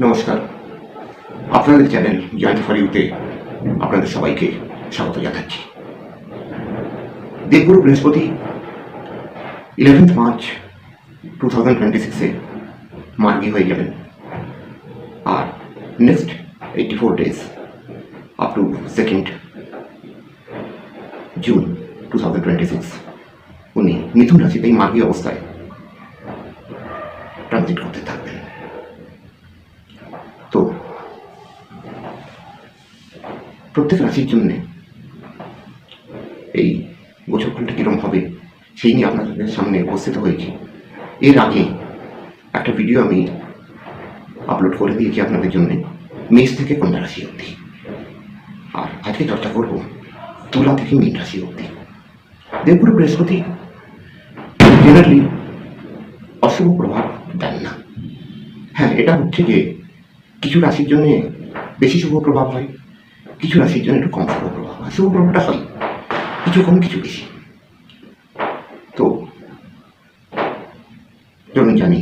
নমস্কার, আপনাদের channel joint for ইউতে আপনাদের সবাইকে স্বাগত জানাচ্ছি। দেবগুরু বৃহস্পতি 11th মার্চ 2026-এ মার্গী হয়ে যাবেন, আর next 84 days up to 2nd June 2026 উনি মিথুন রাশিতেই মার্গী অবস্থায় ট্রানজিট করতে থাকবেন। তো প্রত্যেক রাশির জন্য এই গোচরফলটা কীরকম হবে সেই নিয়ে আপনাদের সামনে উপস্থিত হয়েছি। এর আগে একটা ভিডিও আমি আপলোড করে দিয়েছি আপনাদের জন্য মেষ থেকে কন্যা রাশি অবধি, আর আজকে চর্চা করব তুলা থেকে মীন রাশি অবধি। দেবগুরু বৃহস্পতি জেনারেলি অশুভ প্রভাব দেন না। হ্যাঁ, এটা হচ্ছে যে কিছু রাশির জন্য বেশি শুভ প্রভাব হয়, কিছু রাশির জন্য একটু কম শুভ প্রভাব হয়। শুভ প্রভাবটা হয় কিছু কম কিছু বেশি। তো চলুন জানি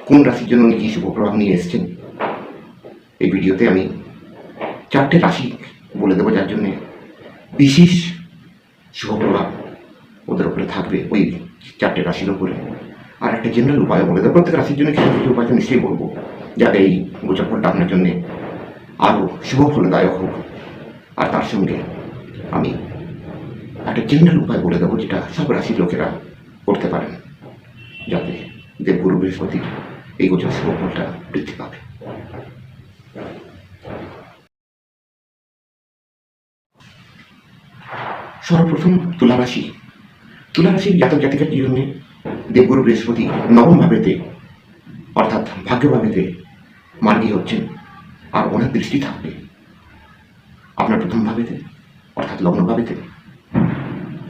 কোন রাশির জন্য উনি কি শুভ প্রভাব নিয়ে এসছেন। এই ভিডিওতে আমি 4টে রাশি বলে দেবো, যার জন্যে বিশেষ শুভ প্রভাব ওদের উপরে থাকবে, ওই 4টে রাশির উপরে। আর একটা জেনারেল উপায় বলে দেবো। প্রত্যেক রাশির জন্য কিছু কিছু উপায় তো নিশ্চয়ই বলবো, যাতে এই গোচরফলটা আপনার জন্যে আরও শুভ ফলদায়ক হোক। আর তার সঙ্গে আমি একটা জেনারেল উপায় বলে দেবো, যেটা সব রাশির লোকেরা করতে পারেন, যাতে দেবগুরু বৃহস্পতির এই গোচর শুভ ফলটা বৃদ্ধি পাবে। সর্বপ্রথম তুলা রাশি। তুলা রাশির জাতক জাতিকার জীবনে দেবগুরু বৃহস্পতি নবম ভাবেতে অর্থাৎ ভাগ্যভাবেতে মার্গী হচ্ছেন, আর ওনার দৃষ্টি থাকবে আপনার প্রথম ভাবেতে অর্থাৎ লগ্ন ভাবেতে,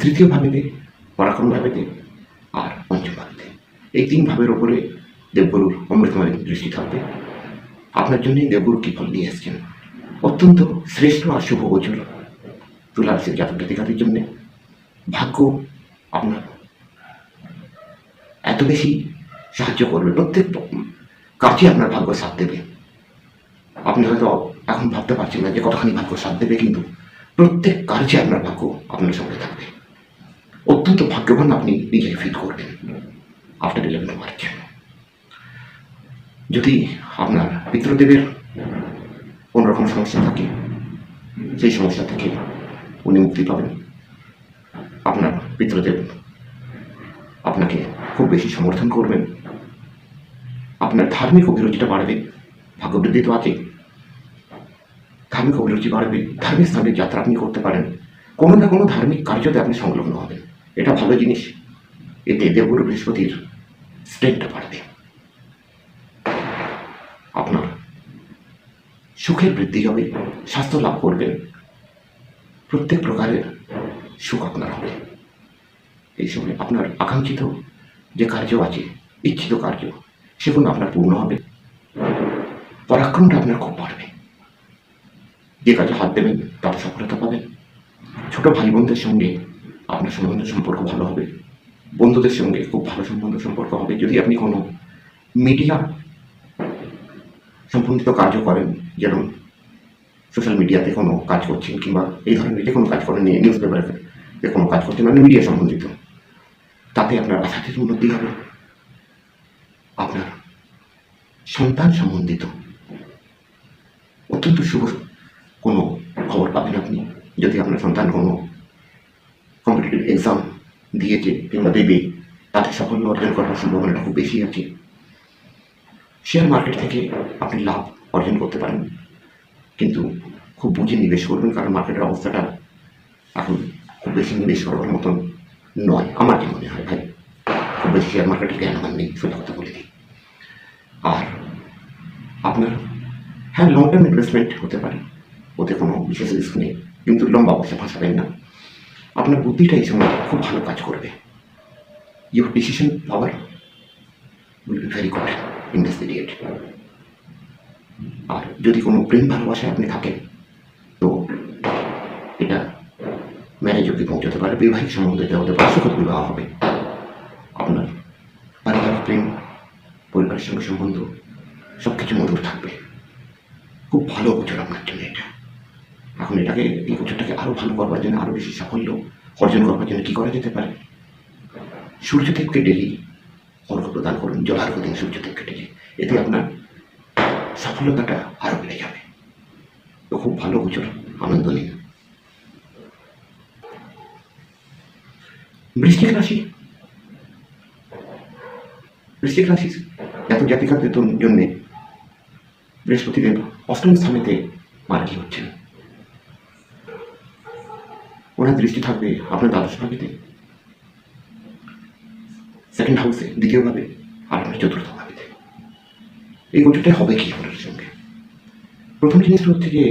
তৃতীয় ভাবেতে, পরাক্রম ভাবেতে, আর পঞ্চম ভাবেতে। এই 3 ভাবের ওপরে দেবগুরুর অমৃতময় দৃষ্টি থাকবে। আপনার জন্যই দেবগুরু কি ফল নিয়ে এসছেন, অত্যন্ত শ্রেষ্ঠ আর শুভ গোচর তুলা রাশির জাতক জাতিকাদের জন্য। ভাগ্য আপনার এত বেশি সাহায্য করবে, প্রত্যেক কাজে আপনার ভাগ্য সাথ দেবে। আপনি হয়তো এখন ভাবতে পারছেন না যে কতখানি ভাগ্য সাথ দেবে, কিন্তু প্রত্যেক কার্যে আপনার ভাগ্য আপনার সঙ্গে থাকবে। অত্যন্ত ভাগ্যবান আপনি নিজেকে ফিল করবেন আফটার 11th মার্চ। যদি আপনার পিতৃদেবের কোন রকম সমস্যা থাকে, সেই সমস্যা থেকে উনি মুক্তি পাবেন। আপনার পিতৃদেব আপনাকে খুব বেশি সমর্থন করবেন। আপনার ধার্মিক অভিরুচিটা বাড়বে, ভাগ্যবৃদ্ধি তো আছে, ধার্মিক অভিরুচি বাড়বে। ধার্মিক স্থানের যাত্রা আপনি করতে পারেন, কোনো না কোনো ধার্মিক কার্যতে আপনি সংলগ্ন হবেন। এটা ভালো জিনিস। এতে দেবগুরু বৃহস্পতির স্ট্রেংথটা বাড়বে। আপনার সুখের বৃদ্ধি হবে, স্বাস্থ্য লাভ করবেন, প্রত্যেক প্রকারের সুখ আপনার হবে। এই সময় আপনার আকাঙ্ক্ষিত যে কার্য আছে, ইচ্ছিত কার্য, সেগুলো আপনার পূর্ণ হবে। পরাক্রমটা আপনার খুব বাড়বে, যে কাজে হাত দেবেন তাতে সফলতা পাবেন। ছোট ভাই বোনদের সঙ্গে আপনার সম্পর্ক ভালো হবে, বন্ধুদের সঙ্গে খুব ভালো সম্পর্ক হবে। যদি আপনি কোনো মিডিয়া সম্বন্ধিত কাজও করেন, যেমন সোশ্যাল মিডিয়াতে কোনো কাজ করছেন, কিংবা এই ধরনের যে কোনো কাজ করেন, নিউজ পেপারে যে কোনো কাজ করছেন, মানে মিডিয়া সম্বন্ধিত, তাতে আপনার আর্থিক উন্নতি হবে। আপনার সন্তান সম্বন্ধিত অত্যন্ত শুভ কোনো খবর পাবেন আপনি। যদি আপনার সন্তান কোনো কম্পিটিটিভ এক্সাম দিয়েছে কিংবা দেবে, তাতে সাফল্য অর্জন করার সম্ভাবনাটা খুব বেশি আছে। শেয়ার মার্কেট থেকে আপনি লাভ অর্জন করতে পারেন, কিন্তু খুব বুঝে নিবেশ করবেন, কারণ মার্কেটের অবস্থাটা এখন খুব বেশি নিবেশ করার মতন নয়। আমার কি মনে হয় ভাই, খুব বেশি শেয়ার মার্কেটের জ্ঞান আমার নেই, সোজা কথা বলে দিই। আর আপনার হ্যাঁ, লং টার্ম ইনভেস্টমেন্ট হতে পারে, ওতে কোনো বিশেষ রিস্ক নেই, কিন্তু লম্বা পয়সা ফাঁসাবেন না। আপনার বুদ্ধিটা এই সময় খুব ভালো কাজ করবে। Your decision power will be very good in this period. আর যদি কোনো প্রেম ভালোবাসায় আপনি থাকেন, তো এটা ম্যারেজ অব্দি পৌঁছাতে পারে, বৈবাহিক সম্বন্ধে হতে পারে, সুখদ বিবাহ হবে। আপনার পারিবারিক প্রেম, পরিবারের সঙ্গে সম্বন্ধ, সব কিছু মধুর থাকবে। খুব ভালো গোচর আপনার জন্য এটা। এখন এই গোচরটাকে আরও ভালো করবার জন্য, আরও বেশি সাফল্য অর্জন করবার জন্য কী করা যেতে পারে? সূর্যদেবকে ডেলি অর্ঘ্য প্রদান করুন, জলার্ঘ্য দিন সূর্যদেবকে ডেলি। এতে আপনার সফলতাটা আরও বেড়ে যাবে। তো খুব ভালো গোচর, আনন্দ নিন। বৃশ্চিক রাশি, বৃশ্চিক রাশি জাতক জাতিকাদের জন্য বৃহস্পতিদেব অষ্টম স্থানেতে মার্গী হচ্ছেন। ওনার দৃষ্টি থাকবে আপনার দ্বাদশ ভাবেতে, সেকেন্ড হাউসে দ্বিতীয়ভাবে, আর আপনার চতুর্থ ভাবেতে। এই গোচরটা হবে কি আপনার সঙ্গে? প্রথম জিনিসটা হচ্ছে যে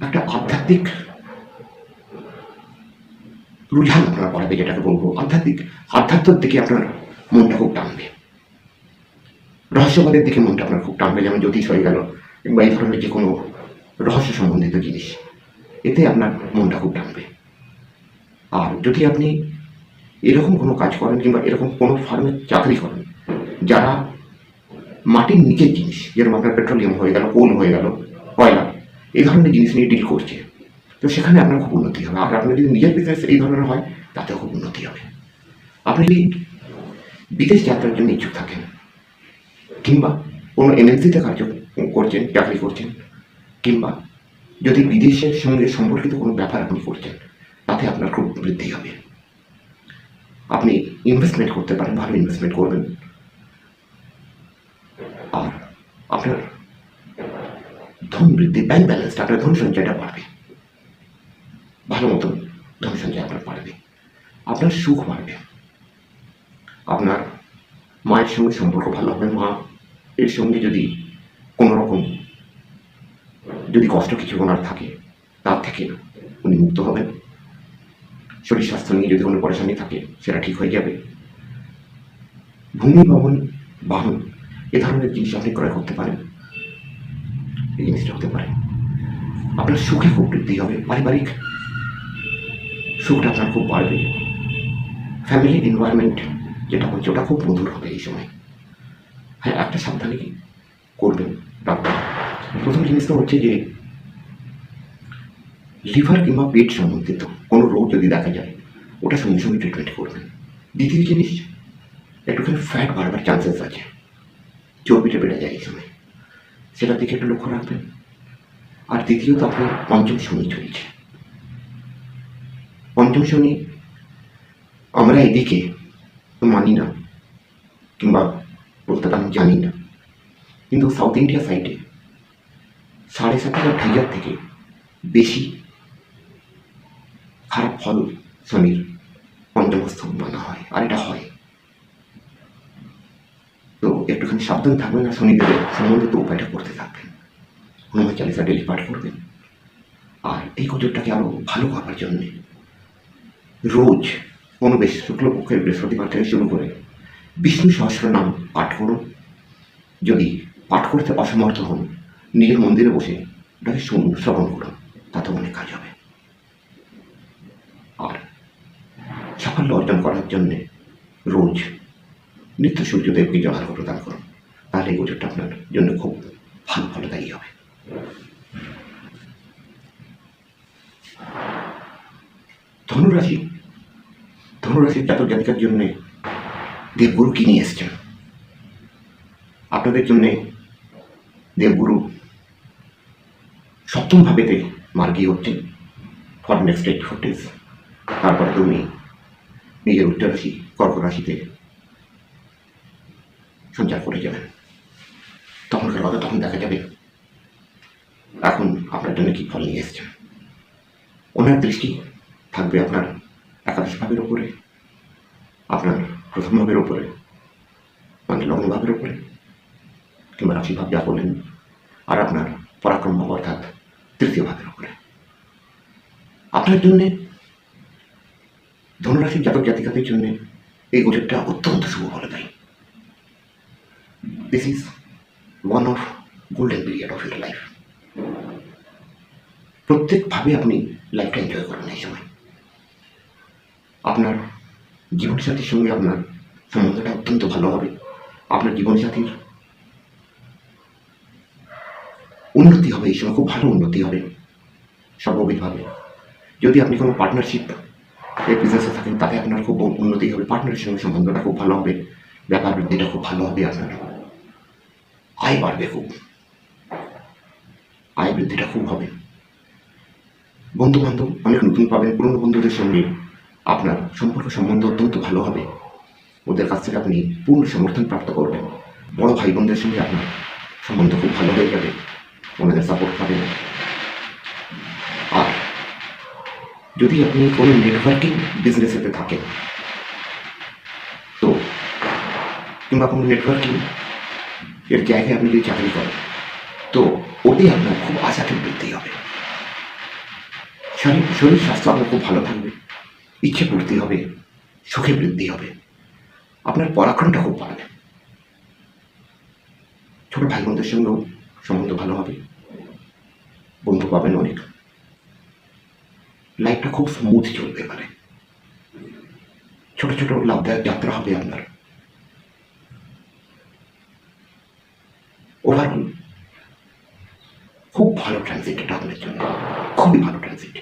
একটা আধ্যাত্মিক রুঝান আপনার পড়াবে, যেটাকে বলবো আধ্যাত্মের দিকে আপনার মনটা খুব টানবে, রহস্যবাদের দিকে মনটা আপনার খুব টানবে, যেমন জ্যোতিষ হয়ে গেল কিংবা এই ধরনের যে কোনো রহস্য সম্বন্ধিত জিনিস, এতে আপনার মনটা খুব টানবে। আর যদি আপনি এরকম কোনো কাজ করেন কিংবা এরকম কোনো ফার্মে চাকরি করেন যারা মাটির নিচের জিনিস, যেরকম আপনার পেট্রোলিয়াম হয়ে গেল, কোল হয়ে গেল, কয়লা, এই ধরনের জিনিস নিয়ে ডিল করছে, তো সেখানে আপনার খুব উন্নতি হবে। আর আপনার যদি নিজের বিজনেস এই ধরনের হয়, তাতেও খুব উন্নতি হবে। আপনি যদি বিদেশ যাত্রার জন্য ইচ্ছুক থাকেন কিংবা কোনো এমএনসিতে কাজ করছেন, চাকরি করছেন, কিংবা যদি বিদেশের সঙ্গে সম্পর্কিত কোনো ব্যাপার আপনি করছেন, তাতে আপনার খুব বৃদ্ধি হবে। আপনি ইনভেস্টমেন্ট করতে পারেন, ভালো ইনভেস্টমেন্ট করবেন, আর আপনার ধন বৃদ্ধি, ব্যাংক ব্যালেন্স, আপনার ধন সঞ্চয়টা বাড়বে, ভালো মতন ধন সঞ্চয় আপনার বাড়বে, আপনার সুখ বাড়বে, আপনার মায়ের সঙ্গে সম্পর্ক ভালো হবে। মা এর সঙ্গে যদি কোনো রকম যদি কষ্ট কিছু ওনার থাকে, তার থেকে উনি মুক্ত হবেন। শরীর স্বাস্থ্য নিয়ে যদি কোনো পরেশানি থাকে, সেটা ঠিক হয়ে যাবে। ভূমি, ভবন, বাহন, এ ধরনের জিনিস আপনি ক্রয় করতে পারেন। এই জিনিসটা হতে পারে। আপনার সুখে খুব বৃদ্ধি হবে, পারিবারিক সুখটা আপনার খুব বাড়বে। ফ্যামিলি এনভায়রনমেন্ট যেটা হচ্ছে, ওটা খুব মধুর হবে এই সময়। হ্যাঁ, একটা সাবধানে করবেন ডাক্তার। প্রথম জিনিসটা হচ্ছে যে লিভার কিংবা পেট সম্বন্ধিত কোনো রোগ যদি দেখা যায়, ওটা সঙ্গে সঙ্গে ট্রিটমেন্ট করবেন। দ্বিতীয় জিনিস, একটুখানি ফ্যাট বাড়বার চান্সেস আছে, চর্বিটা বেড়ে যায় এই সময়, সেটার দিকে একটু লক্ষ্য রাখবেন। আর দ্বিতীয়ত, আপনার পঞ্চম শনি চলছে। পঞ্চম শনি আমরা এদিকে তো মানি না, কিংবা বলতে আমি জানি না, কিন্তু সাউথ ইন্ডিয়া সাইডে 7,500 থেকে বেশি খারাপ ফল শনির পঞ্চমস্থ মানা হয়, আর এটা হয়। তো একটুখানি সাবধান থাকবেন, আর শনিদেবের সম্বন্ধিত উপায়টা করতে থাকবেন। হনুমান চালিসা ডেলি পাঠ করবেন। আর এই গোচরটাকে আরো ভালো করবার জন্যে রোজ কোনো শুক্লপক্ষের বৃহস্পতিবার থেকে শুরু করে বিষ্ণু সহস্রনাম পাঠ করুন। যদি পাঠ করতে অসমর্থ হন, নিজের মন্দিরে বসে ওটাকে শুনুন, শ্রবণ করুন, তাতে অনেক কাজ হবে। আর সাফল্য অর্জন করার জন্যে রোজ নিত্য সূর্যদেবকে জলার্ঘ্য প্রদান করুন, তাহলে এই গোচরটা আপনার জন্য খুব ভালো ফলদায়ী হবে। ধনুরাশি, ধনুরাশির জাতক জাতিকার জন্য দেবগুরু কি নিয়ে এসছেন? আপনাদের জন্য দেবগুরু সপ্তম ভাবেতে মার্গী হচ্ছেন ফর নেক্সট 8 days। তারপরে তুমি নিজের উচ্চ রাশি কর্ক রাশিতে সঞ্চার করে যাবেন। তখনকার কথা তখন দেখা যাবে এখন আপনার জন্য কি ফল নিয়ে এসছেন। ওনার দৃষ্টি থাকবে আপনার একাদশ ভাবের উপরে, আপনার প্রথম ভাবের উপরে, মানে লগ্ন ভাবের উপরে, কিংবা রাশি ভাব যা বলেন, আর আপনার পরাক্রম ভাব অর্থাৎ তৃতীয় ভাবের উপরে। আপনার জন্যে, ধনুরাশির জাতক জাতিকাদের জন্য এই গোচরটা অত্যন্ত শুভ ফলদায়ী। This is one of golden period of your life. প্রত্যেকভাবে আপনি লাইফটা এনজয় করুন এই সময়। আপনার জীবনসাথীর সঙ্গে আপনার সম্বন্ধটা অত্যন্ত ভালো হবে। আপনার জীবনসাথীর হবে, এই সময় খুব ভালো উন্নতি হবে সর্ববিধভাবে। যদি আপনি কোনো পার্টনারশিপ এই বিজনেসে থাকেন, তাতে আপনার খুব উন্নতি হবে, পার্টনারের সঙ্গে সম্বন্ধটা খুব ভালো হবে, ব্যাপার বৃদ্ধিটা খুব ভালো হবে, আপনার আয় বাড়বে, খুব আয় বৃদ্ধিটা খুব হবে। বন্ধু বান্ধব অনেক নতুন পাবেন, পুরনো বন্ধুদের সঙ্গে আপনার সম্পর্ক সম্বন্ধ অত্যন্ত ভালো হবে, ওদের কাছ থেকে আপনি পূর্ণ সমর্থন প্রাপ্ত করবেন। বড় ভাই বোনদের সঙ্গে আপনার সম্বন্ধ খুব ভালো হয়ে যাবে, ওনাদের সাপোর্ট পাবেন। আর যদি আপনি কোনো নেটওয়ার্কিং বিজনেসেতে থাকেন, তো কিংবা কোনো নেটওয়ার্কিং এর জায়গায় আপনি যদি চাকরি করেন, তো ওতে আপনার খুব আশাকে বৃদ্ধি হবে, শরীর স্বাস্থ্য আপনার খুব ভালো থাকবে, ইচ্ছে পূর্তি হবে, সুখে বৃদ্ধি হবে, আপনার পরাক্রমটা খুব বাড়বে। ছোট ভাই বোনদের সঙ্গেও সম্বন্ধ ভালো হবে, বন্ধু পাবেন অনেক, লাইফটা খুব স্মুথ চলতে পারে, ছোট ছোট লাভদায়ক যাত্রা হবে আপনার। ওভারঅল খুব ভালো ট্রানজিট এটা আপনার জন্য, খুবই ভালো ট্রানজিট।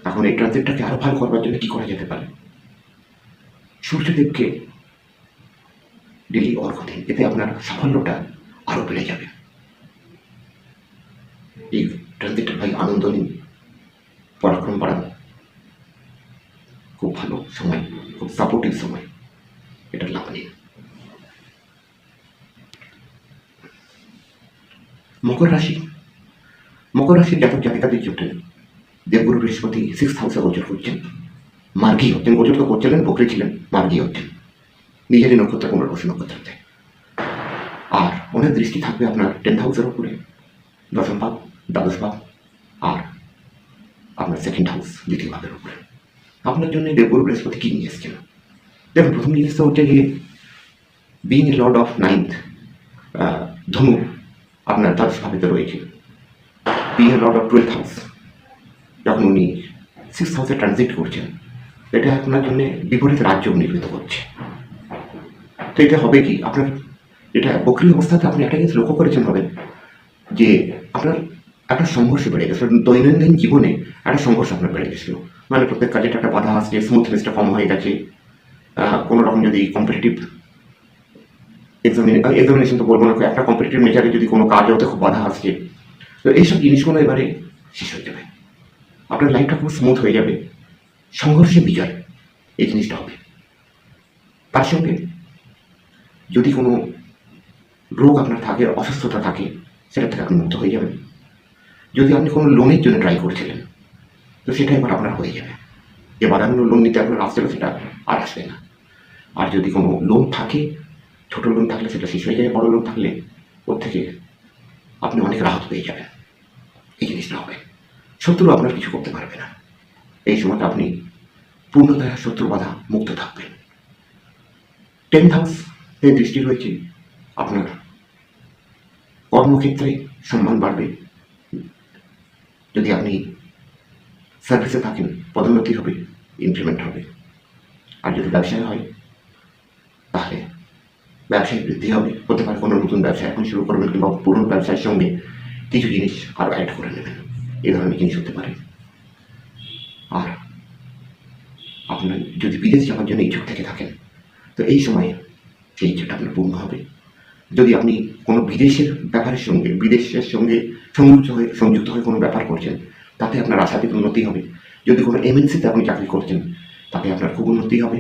এখন এই ট্রানজিটটাকে আরো ভালো করবার জন্য কি করা যেতে পারে? সূর্যদেবকে ডেলি অর্ঘ্য দিন, এতে আপনার সাফল্যটা আরো বেড়ে যাবে। এই ট্রানজিটটা ভাই আনন্দ নিন, পরাক্রম বাড়ান, খুব ভালো সময়, খুব সাপোর্টিভ সময়, এটা লাভ নিন। মকর রাশি, মকর রাশির জাতক জাতিকাদের জন্য দেবগুরু বৃহস্পতি 6th হাউসে গোচর করছেন, মার্গী হচ্ছেন, গোচর তো করছিলেন, বকরি ছিলেন, মার্গী হচ্ছেন নিজেরই নক্ষত্র পুনর্বসু নক্ষত্রতে। আর ওনার দৃষ্টি থাকবে আপনার 10th হাউসের উপরে, দশম ভাব, দ্বাদশ ভাব, আর আপনার 2nd হাউস, দ্বিতীয় ভাবের উপরে। আপনার জন্য দেবগুরু বৃহস্পতি কি নিয়ে এসেছেন? দেখুন, প্রথম জিনিসটা হচ্ছে যে being a Lord of 9th, ধনু আপনার দ্বাদশ ভাবেতে রয়েছে, being a Lord of 12th house, যখন উনি 6th হাউসে ট্রানজিট করছেন, এটা আপনার জন্য বিপরীত রাজ্য নির্মিত করছে। তো এটা হবে কি, আপনার এটা বকরি অবস্থাতে আপনি একটা জিনিস লক্ষ্য করেছেন হবে যে আপনার একটা সংঘর্ষ বেড়ে গেছে, দৈনন্দিন জীবনে একটা সংঘর্ষ আপনার বেড়ে গেছিল, মানে প্রত্যেক কাজে একটা বাধা আসছে, স্মুথনেসটা কম হয়ে গেছে, কোনো রকম যদি কম্পিটিটিভ এক্সামিনেশন তো বলবো না, একটা কম্পিটিটিভ নেচারে যদি কোনো কাজ হতে খুব বাধা আসছে, তো এইসব জিনিসগুলো এবারে শেষ হয়ে যাবে, আপনার লাইফটা খুব স্মুথ হয়ে যাবে, সংঘর্ষে বিজয়, এই জিনিসটা হবে। তার সঙ্গে যদি কোনো রোগ আপনার থাকে, অসুস্থতা থাকে, সেটা থেকে আপনি মুক্ত হয়ে যাবেন। যদি আপনি কোনো লোনের জন্য ট্রাই করছিলেন, তো সেটা এবার আপনার হয়ে যাবে, যে বাধাগুলো লোন নিতে আপনার আসছিল সেটা আর আসবে না। আর যদি কোনো লোন থাকে, ছোট লোন থাকলে সেটা শেষ হয়ে যাবে, বড় লোন থাকলে ওর থেকে আপনি অনেক রাহত পেয়ে যাবেন, এই জিনিসটা হবে। শত্রু আপনার কিছু করতে পারবে না, এই সময়টা আপনি পূর্ণতয়া শত্রু বাধা মুক্ত থাকবেন। 10th হাউস এর দৃষ্টি রয়েছে, আপনার কর্মক্ষেত্রে সম্মান বাড়বে, যদি আপনি সার্ভিসে থাকেন পদোন্নতি হবে, ইনক্রিমেন্ট হবে। আর যদি ব্যবসায় হয়, তাহলে ব্যবসায় বৃদ্ধি হবে, হতে পারে কোনো নতুন ব্যবসা এখন শুরু করবেন, কিংবা পুরনো ব্যবসার সঙ্গে কিছু জিনিস আরও অ্যাড করে নেবেন, এই ধরনের জিনিস হতে পারে। আর আপনার যদি বিদেশ যাওয়ার জন্য ইচ্ছুক থেকে থাকেন, তো এই সময়ে সেই ইচ্ছাটা আপনার পূর্ণ হবে। যদি আপনি কোনো বিদেশের ব্যাপারের সঙ্গে, বিদেশের সঙ্গে সংযুক্ত হয়ে কোনো ব্যাপার করছেন, তাতে আপনার আশাতীত উন্নতি হবে। যদি কোনো এমএনসিতে আপনি চাকরি করছেন, তাতে আপনার খুব উন্নতি হবে,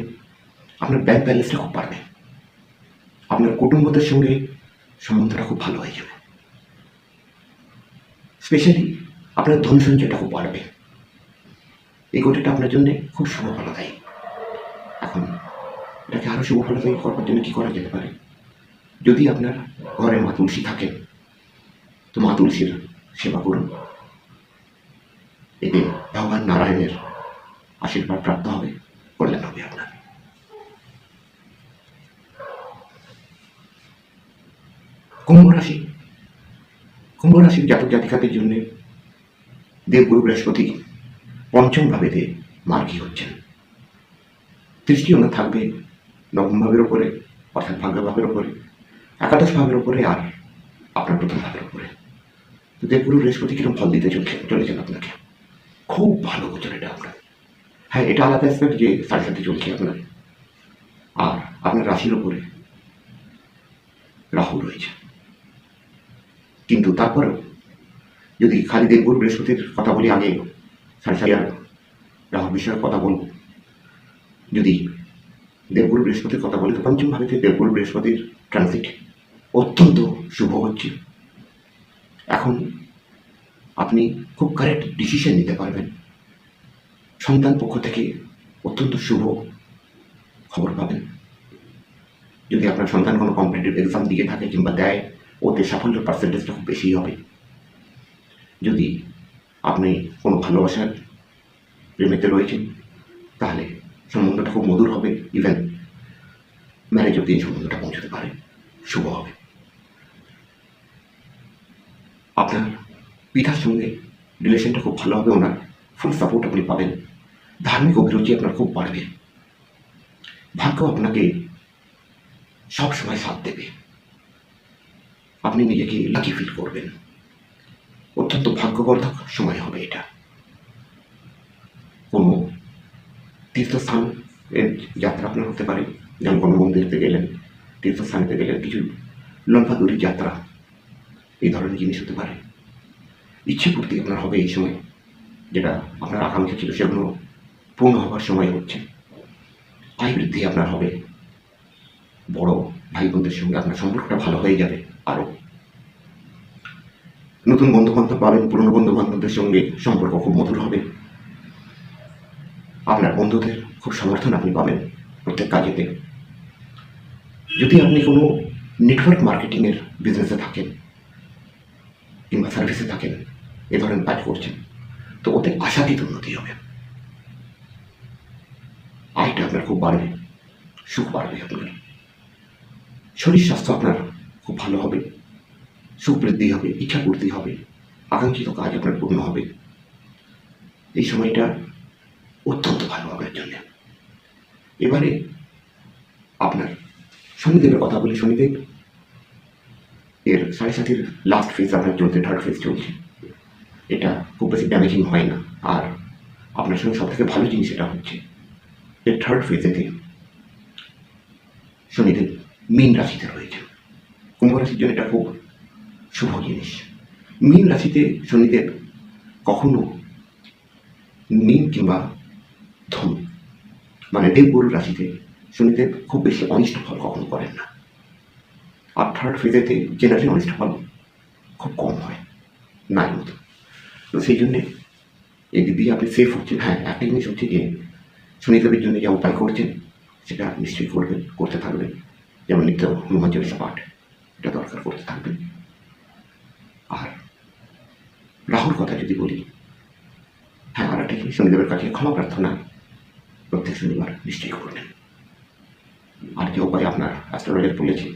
আপনার ব্যাংক ব্যালেন্সটা খুব বাড়বে, আপনার কুটুম্বদের সঙ্গে সম্বন্ধটা খুব ভালো হয়ে যাবে, স্পেশালি আপনার ধন সঞ্চয়টা খুব বাড়বে। এই গোটাটা আপনার জন্য খুব শুভ ফলদায়ী। এখন এটাকে আরও শুভ ফলদায়ী করবার জন্য কী করা যেতে পারে? যদি আপনার ঘরে মা তুলসী থাকে, তো মা তুলসীর সেবা করুন, এতে ভগবান নারায়ণের আশীর্বাদ প্রাপ্ত হবে, কল্যাণ হবে আপনার। কুম্ভ রাশি, কুম্ভ রাশির জাতক জাতিকাদের জন্য দেবগুরু বৃহস্পতি 5ম ভাবেতে মার্গী হচ্ছেন, দৃষ্টি ওনার থাকবে 9ম ভাবের উপরে, অর্থাৎ ভাগ্য ভাবের উপরে, 11শ ভাবের উপরে, আর আপনার 1ম ভাবের উপরে। তো দেবগুরু বৃহস্পতি কিরকম ফল দিতে চলেছেন আপনাকে? খুব ভালো গোচর এটা আপনার। হ্যাঁ, এটা আলাদা অ্যাসপেক্ট যে 7.5 চলছে আপনার, আর আপনার রাশির উপরে রাহু রয়েছে। কিন্তু তারপরেও যদি খালি দেবগুরু বৃহস্পতির কথা বলি, আগে 7.5 আর রাহুর বিষয়ে কথা বলব। যদি দেবগুরু বৃহস্পতির কথা বলি, তো পঞ্চম ভাবেতে দেবগুরু বৃহস্পতির ট্রানজিট অত্যন্ত শুভ হচ্ছে। এখন আপনি খুব কারেক্ট ডিসিশন নিতে পারবেন। সন্তান পক্ষ থেকে অত্যন্ত শুভ খবর পাবেন। যদি আপনার সন্তান কোনো কম্পিটিটিভ এক্সাম দিয়ে থাকে কিংবা দেয়, ওতে সাফল্যের পার্সেন্টেজটা খুব বেশি হবে। যদি আপনি কোনো ভালোবাসার প্রেমেতে রয়েছেন, তাহলে সম্বন্ধটা খুব মধুর হবে। ইভেন ম্যারেজ অব্দি এই সম্বন্ধটা পৌঁছতে পারে, শুভ হবে। আপনার পিতার সঙ্গে রিলেশনটা খুব ভালো হবে, ওনার ফুল সাপোর্ট আপনি পাবেন। ধার্মিক অভিরুচি আপনার খুব বাড়বে। ভাগ্য আপনাকে সবসময় সাথ দেবে। আপনি নিজেকে লাকি ফিল করবেন। অত্যন্ত ভাগ্যবর্ধক সময় হবে এটা। কোনো তীর্থস্থান এর যাত্রা আপনার হতে পারে, যেমন কোনো মন্দিরতে গেলেন, তীর্থস্থানেতে গেলেন, কিছু লম্বা দূরের যাত্রা, এই ধরনের জিনিস হতে পারে। ইচ্ছে পূর্তি আপনার হবে এই সময়, যেটা আপনার আকাঙ্ক্ষা ছিল সেগুলো পূর্ণ হওয়ার সময় হচ্ছে। আয় বৃদ্ধি আপনার হবে। বড় ভাই বোনদের সঙ্গে আপনার সম্পর্কটা ভালো হয়ে যাবে। আরও নতুন বন্ধু বান্ধব পাবেন। পুরনো বন্ধু বান্ধবদের সঙ্গে সম্পর্ক খুব মধুর হবে। আপনার বন্ধুদের খুব সমর্থন আপনি পাবেন প্রত্যেক কাজেতে। যদি আপনি কোনো নেটওয়ার্ক মার্কেটিংয়ের বিজনেসে থাকেন কিংবা সার্ভিসে থাকেন, এ ধরনের কাজ করছেন, তো ওতে আশাতীত উন্নতি হবে। আয়টা আপনার খুব বাড়বে, সুখ বাড়বে আপনার। শরীর স্বাস্থ্য আপনার খুব ভালো হবে, সুখ বৃদ্ধি হবে, ইচ্ছা পূর্তি হবে, আকাঙ্ক্ষিত কাজ আপনার পূর্ণ হবে। এই সময়টা অত্যন্ত ভালো হবে এর জন্য। এবারে আপনার শনিদেবের কথা বলি। শনিদেব এর 7.5 লাস্ট ফেজ আপনার চলছে, থার্ড ফেজ চলছে। এটা খুব বেশি ড্যামেজিং হয় না। আর আপনার সঙ্গে সব থেকে ভালো জিনিস এটা হচ্ছে, এর থার্ড ফেজেতে শনিদেব মীন রাশিতে রয়েছে। কুম্ভ রাশির জন্য এটা খুব শুভ জিনিস। মীন রাশিতে শনিদেব কখনো মীন কিংবা ধনু, মানে দেবগুরু রাশিতে শনিদেব খুব বেশি অনিষ্ট ফল কখনো করেন না। আর থার্ড ফেজেতে জেনারেলি অনিষ্ট ফল খুব কম হয়, নাই মতো। তো সেই জন্যে এই দিক দিয়ে আপনি সেফ হচ্ছেন। হ্যাঁ, একটা জিনিস হচ্ছে যে শনিদেবের জন্য যা উপায় করছেন সেটা নিশ্চয়ই করবেন, করতে থাকবেন। যেমন নিত্য হনুমান চালিসা পাঠ, এটা দরকার, করতে থাকবেন। আর রাহুর কথা যদি বলি, হ্যাঁ, আর একটা জিনিস, শনিদেবের কাছে ক্ষমা প্রার্থনা প্রত্যেক শনিবার নিশ্চয়ই করবেন। আর যে উপায় আপনার অ্যাস্ট্রোলজার বলেছে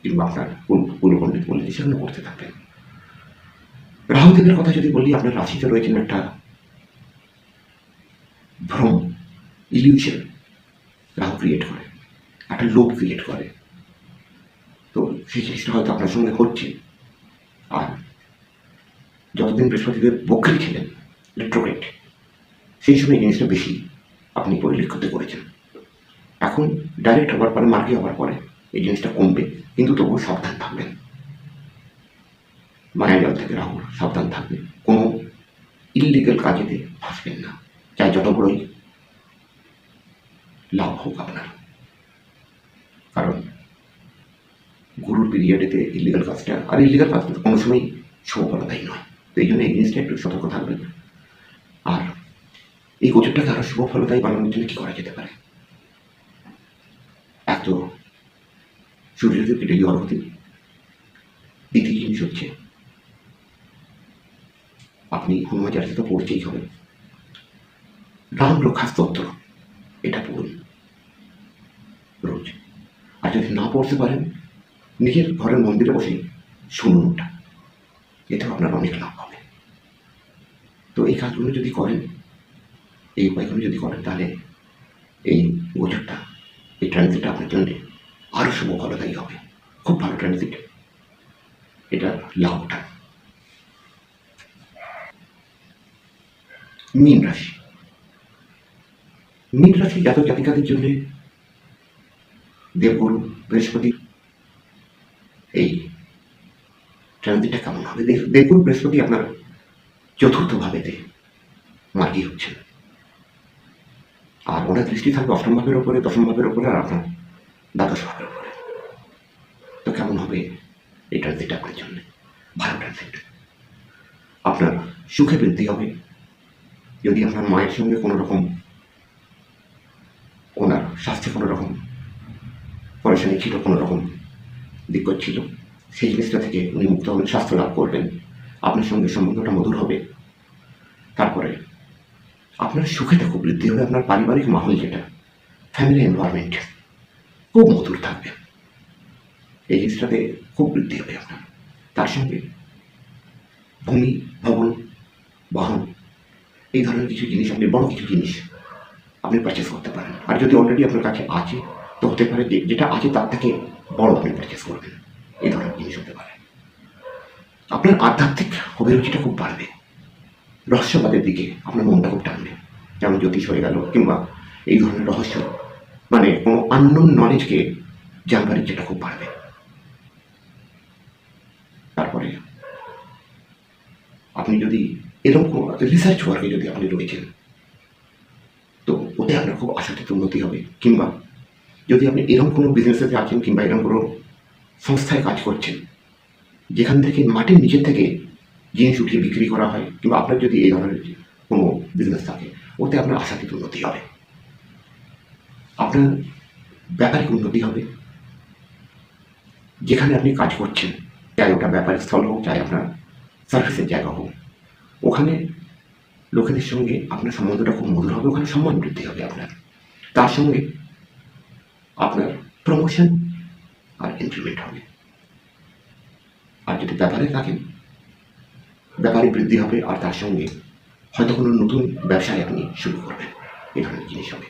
কিংবা আপনার পূর্ব পণ্ডিত বলেছে, সেগুলো করতে থাকবেন। রাহুদেবের কথা যদি বলি, আপনার রাশিতে রয়েছেন একটা ভ্রম, ইলিউশন রাহু ক্রিয়েট করে, একটা লোভ ক্রিয়েট করে। তো সেই জিনিসটা হয়তো আপনার সঙ্গে হচ্ছে। আর যতদিন বৃহস্পতিদেব বক্রী ছিলেন, রেট্রোগ্রেড, সেই সময় জিনিসটা বেশি আপনি পরিলক্ষিত করেছেন। এখন ডাইরেক্ট হওয়ার পরে, মার্গে হওয়ার পরে এই জিনিসটা কমবে, কিন্তু তবুও সাবধান থাকবেন। মায়াজাল থেকে রাহুর সাবধান থাকবেন। কোনো ইললিগাল কাজেতে ফাঁসবেন না, চাই যত বড়ই লাভ হোক আপনার। কারণ গুরুর পিরিয়ডেতে ইলিগাল কাজটা, আর ইলিগাল কাজটা কোনো সময় শুভফলদায়ী নয়। তো এই জন্য এই জিনিসটা একটু সতর্ক থাকবেন। আর এই গোচরটাকে আরো শুভফলদায়ী বানানোর জন্য কি করা যেতে পারে? এক তো সূর্যদেব কেটে অর্ঘ্য। দ্বিতীয় জিনিস হচ্ছে, আপনি হনুমান চালিসা তো পড়তেই হবে। রাম রক্ষা স্তোত্র এটা পড়ুন রোজ। আর যদি না পড়তে পারেন, নিজের ঘরের মন্দিরে বসে শুনুন ওটা, এতেও আপনার অনেক লাভ হবে। তো এই কাজগুলো যদি করেন, এই উপায়গুলো যদি করেন, তাহলে এই গোচরটা, এই ট্রানজিটটা আপনার জন্য আরও শুভ ফলদায়ী হবে। খুব ভালো ট্রানজিট, এটা লাভ ওঠা। মীন রাশি। মীন রাশি জাতক জাতিকাদের জন্য দেবগুরু বৃহস্পতি এই ট্রানজিটটা কেমন হবে? দেবগুরু বৃহস্পতি আপনার চতুর্থ ভাবেতে মার্গী হচ্ছেন, আর ওনার দৃষ্টি থাকবে অষ্টম ভাবের ওপরে, দশম ভাবের ওপরে, আর আপনার দ্বাদশ ভাবের ওপরে। তো কেমন হবে এই ট্রানজিটটা আপনার জন্য? ভালো ট্রানজিট। আপনার সুখে বৃদ্ধি হবে। যদি আপনার মায়ের সঙ্গে কোনো রকম ওনার স্বাস্থ্যে কোনো রকম পরেশানি ছিল, কোনো রকম দিক্কত ছিল, সেই জিনিসটা থেকে উনি মুক্ত হবেন, স্বাস্থ্য লাভ করবেন, আপনার সঙ্গে সম্বন্ধটা মধুর হবে। তারপরে আপনার সুখেটা খুব বৃদ্ধি হবে। আপনার পারিবারিক মাহল যেটা, ফ্যামিলি এনভায়রনমেন্ট খুব মধুর থাকবে, এই জিনিসটাতে খুব বৃদ্ধি হবে আপনার। তার সঙ্গে ভূমি, ভবন, বাহন, এই ধরনের কিছু জিনিস, আপনি বড় কিছু জিনিস আপনি পারচেস করতে পারেন। আর যদি অলরেডি আপনার কাছে আছে, তো হতে পারে যেটা আছে তার থেকে বড় আপনি পারচেস করবেন, এই ধরনের জিনিস হতে পারে। আপনার আধ্যাত্মিক অভিরুচিটা খুব বাড়বে, রহস্যবাদের দিকে আপনার মনটা খুব টানবে, যেমন জ্যোতিষ হয়ে গেল, কিংবা এই ধরনের রহস্য, মানে কোনো আননোন নলেজকে জানবার ইচ্ছেটা খুব বাড়বে। তারপরে আপনি যদি এরকম কোনো রিসার্চ ওয়ার্কে যদি আপনি রয়েছেন, তো ওতে আপনার খুব আশাতীত উন্নতি হবে। কিংবা যদি আপনি এরকম কোনো বিজনেসে আছেন, কিংবা এরকম কোনো সংস্থায় কাজ করছেন যেখান থেকে মাটির নিচের থেকে জিনিস উঠিয়ে বিক্রি করা হয়, কিংবা আপনার যদি এই ধরনের কোনো বিজনেস থাকে, ওতে আপনার আশাতীত উন্নতি হবে। আপনার ব্যাপারিক উন্নতি হবে। যেখানে আপনি কাজ করছেন, চাই ওটা ব্যাপারিক স্থল হোক, চাই আপনার সার্ভিসের জায়গা হোক, ওখানে লোকেদের সঙ্গে আপনার সম্বন্ধটা খুব মধুর হবে, ওখানে সম্মান বৃদ্ধি হবে আপনার। তার সঙ্গে আপনার প্রমোশন আর ইনক্রিমেন্ট হবে। আর যদি ব্যাপারে থাকেন, ব্যাপারে বৃদ্ধি হবে, আর তার সঙ্গে হয়তো কোনো নতুন ব্যবসায় আপনি শুরু করবেন, এই ধরনের জিনিস হবে।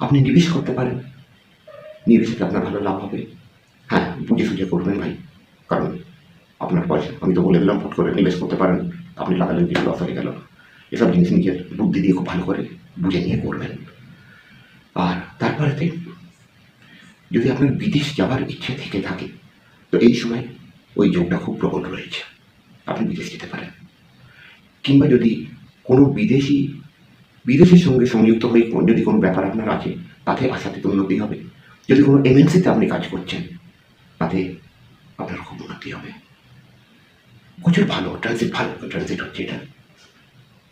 আপনি নিবেশ করতে পারেন, নিবেশে আপনার ভালো লাভ হবে। হ্যাঁ, বুঝে সুঝে করবেন ভাই, কারণ আপনার পয়সা, আমি তো বলে দিলাম, ফট করে নিবেশ করতে পারেন, আপনি লাগালেন, কিছু লস হয়ে গেল। এসব জিনিস নিজের বুদ্ধি দিয়ে খুব ভালো করে বুঝে নিয়ে করবেন। আর তারপরেতে যদি আপনার বিদেশ যাওয়ার ইচ্ছে থেকে থাকে, তো এই সময় ওই যোগটা খুব প্রবল রয়েছে, আপনি বিদেশ যেতে পারেন। কিংবা যদি কোনো বিদেশের সঙ্গে সংযুক্ত হয়ে যদি কোনো ব্যাপার আপনার আছে, তাতে আশাতীত উন্নতি হবে। যদি কোনো এমএনসিতে আপনি কাজ করছেন, তাতে আপনার খুব উন্নতি হবে। প্রচুর ভালো ট্রানজিট হচ্ছে এটা।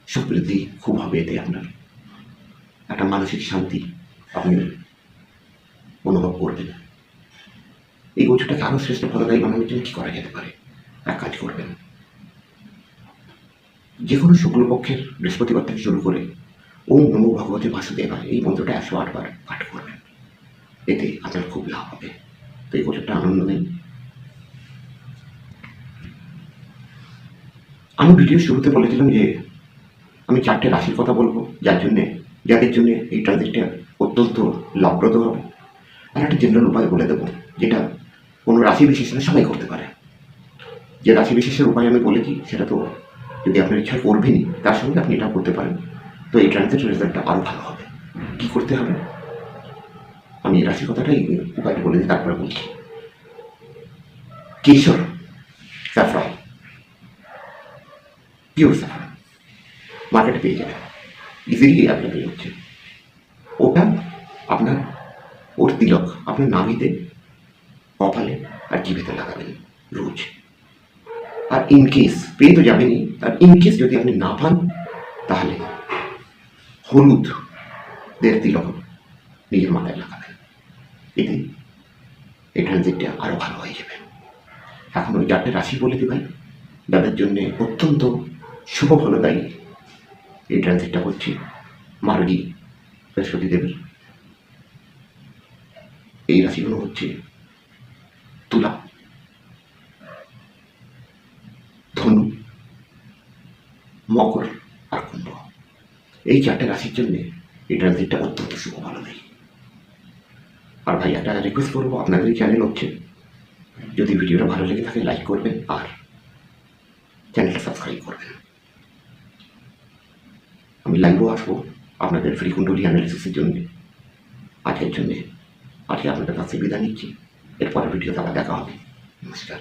সুখ বৃদ্ধি খুব হবে এতে, আপনার একটা মানসিক শান্তি আপনি অনুভব করবেন। এই গোচরটাকে আরো শ্রেষ্ঠ ফলদায়ী বানানোর জন্য কি করা যেতে পারে? এক কাজ করবেন, যে কোনো শুক্লপক্ষের বৃহস্পতিবার থেকে শুরু করে ওম নমো ভগবতে বাসুদেবায় এই মন্ত্রটা 108 বার পাঠ করবেন, এতে আপনার খুব লাভ হবে। তো এই গোচরটা আনন্দ নেই। আমি ভিডিও শুরুতে বলেছিলাম যে আমি 4টে রাশির কথা বলবো, যাদের জন্য এই ট্রানজিটটা অত্যন্ত লাভপ্রদ হবে। আর একটা জেনারেল উপায় বলে দেবো, যেটা কোনো রাশি বিশেষ না, সবাই করতে পারে। যে রাশি বিশেষের উপায় আমি বলেছি, সেটা তো যদি আপনার ইচ্ছা করবেনই, তার সঙ্গে আপনি এটা করতে পারেন। তো এই ট্রানজিট রেজাল্টটা আরও ভালো হবে। কী করতে হবে আমি এই রাশির কথাটাই উপায়টা বলে দিই, তারপরে বলছি। কেশর, স্যাফরন, পিওর স্যাফরন মার্কেটে পেয়ে যাবেন, ইজিলি অ্যাভেলেবেল হচ্ছে। ওটা আপনার ওর তিলক আপনার নাভিতে, কপালে আর জিভেতে লাগাবেন রোজ। আর ইনকেস পেয়ে তো যাবেনই, আর ইনকেস যদি আপনি না পান, তাহলে হলুদ তিলক নিজের মাথায় লাগাবেন, এতে এই ট্রানজিটটা আরো ভালো হয়ে যাবে। এখন ওই 4টে রাশি বলে দিবেন, যাদের জন্য অত্যন্ত শুভ ফলদায়ী এই ট্রানজিটটা হচ্ছে মার্গী বৃহস্পতি দেবের। এই রাশিগুলো হচ্ছে তুলা, ধনু, মকর আর কুম্ভ। এই 4টে রাশির জন্য এই ট্রানজিটটা অত্যন্ত শুভ ফলদায়ী। আর ভাই একটা রিকোয়েস্ট করবো, আপনাদের এই চ্যানেল হচ্ছে, যদি ভিডিওটা ভালো লেগে থাকে লাইক করবেন আর চ্যানেলটা সাবস্ক্রাইব করবেন। লাইভও আসবো আপনাদের ফ্রি কুণ্ডলী অ্যানালিসিসের জন্য। আজকের জন্যে আপনাদের কাছে বিদায় নিচ্ছি। এরপরের ভিডিওতে আবার দেখা হবে। নমস্কার।